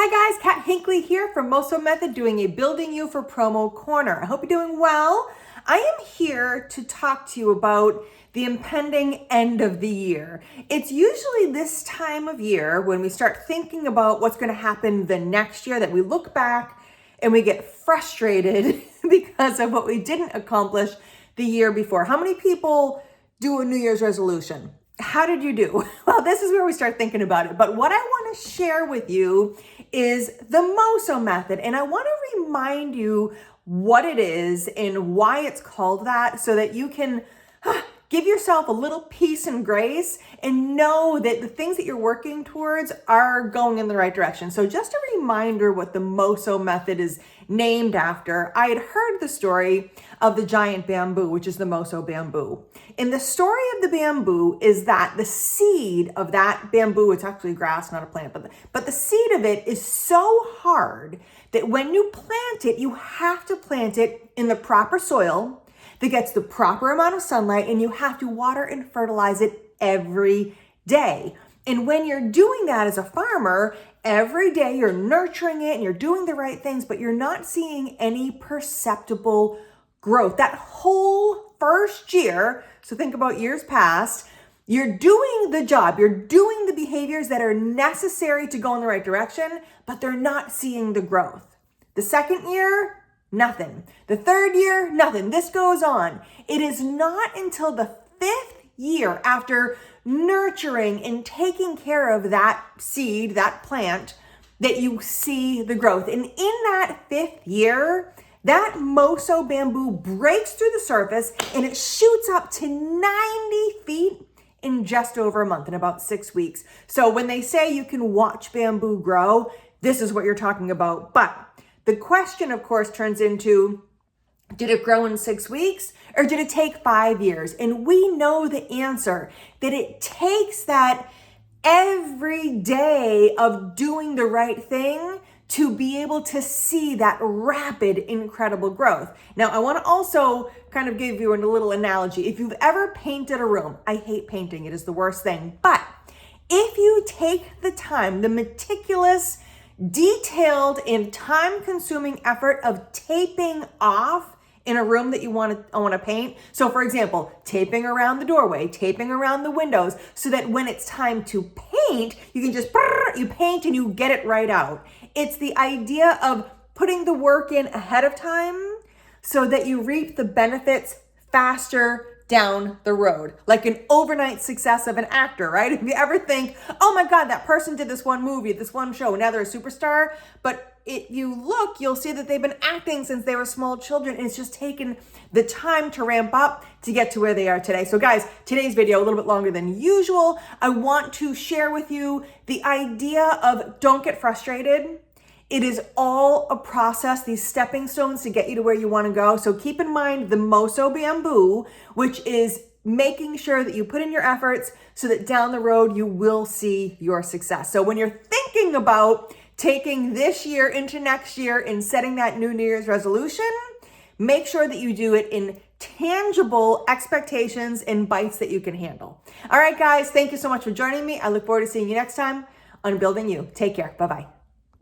Hi guys, Kat Hinckley here from Moso Method doing a Building You for Promo Corner. I hope you're doing well. I am here to talk to you about the impending end of the year. It's usually this time of year when we start thinking about what's going to happen the next year that we look back and we get frustrated because of what we didn't accomplish the year before. How many people do a New Year's resolution? How did you do? Well, this is where we start thinking about it. But what I want to share with you is the Moso Method. And I want to remind you what it is and why it's called that so that you can give yourself a little peace and grace and know that the things that you're working towards are going in the right direction. So just a reminder what the Moso Method is named after. I had heard the story of the giant bamboo, which is the Moso bamboo. And the story of the bamboo is that the seed of that bamboo, it's actually grass, not a plant, but the seed of it is so hard that when you plant it, you have to plant it in the proper soil that gets the proper amount of sunlight, and you have to water and fertilize it every day. And when you're doing that as a farmer, every day you're nurturing it and you're doing the right things, but you're not seeing any perceptible growth. That whole first year, so think about years past, you're doing the job, you're doing the behaviors that are necessary to go in the right direction, but they're not seeing the growth. The second year, nothing. The third year, nothing. This goes on. It is not until the fifth year after nurturing and taking care of that seed, that plant, that you see the growth. And in that fifth year, that Moso bamboo breaks through the surface and it shoots up to 90 feet in just over a month, in about 6 weeks. So when they say you can watch bamboo grow, this is what you're talking about. But the question, of course, turns into, did it grow in 6 weeks or did it take 5 years? And we know the answer, that it takes that every day of doing the right thing to be able to see that rapid, incredible growth. Now, I want to also kind of give you a little analogy. If you've ever painted a room, I hate painting, it is the worst thing. But if you take the time, the meticulous, detailed and time-consuming effort of taping off in a room that you want to paint. So for example, taping around the doorway, taping around the windows, so that when it's time to paint, you can just, you paint and you get it right out. It's the idea of putting the work in ahead of time so that you reap the benefits faster down the road, like an overnight success of an actor, right? If you ever think, oh my God, that person did this one movie, this one show, now they're a superstar, but if you look, you'll see that they've been acting since they were small children, and it's just taken the time to ramp up to get to where they are today. So guys, today's video, a little bit longer than usual. I want to share with you the idea of don't get frustrated. It is all a process, these stepping stones to get you to where you want to go. So keep in mind the Moso bamboo, which is making sure that you put in your efforts so that down the road you will see your success. So when you're thinking about taking this year into next year and setting that new New Year's resolution, make sure that you do it in tangible expectations and bites that you can handle. All right, guys, thank you so much for joining me. I look forward to seeing you next time on Building You. Take care. Bye-bye.